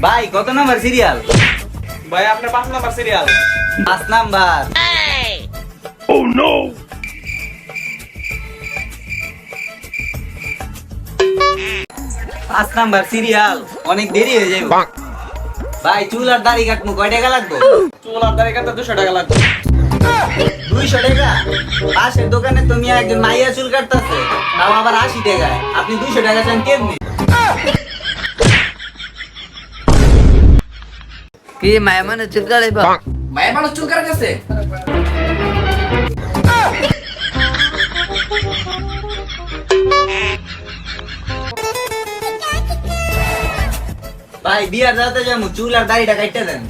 ভাই কত number serial? ভাই আপনার 5 number serial. 5 number. Oh no! 5 number serial, অনেক দেরি হয়ে যাবে। ভাই চুল আর দাড়ি কাটমু কয় টাকা লাগবে? চুল আর দাড়ি কাটতে 200 টাকা লাগবে। 200 টাকা? পাশের দোকানে তো মিয়া একজন মাইয়া চুল কাটতাছে, তাও আবার 80 টাকায়। আপনি 200 টাকা চান কেমনি? কি মায়া মানে চুল কাটাইবা? মায়ের মানুষ চুল কাটার কাছে ভাই বিয়ার রাতে যাবো, চুল আর দাড়িটা কাটতে দেন।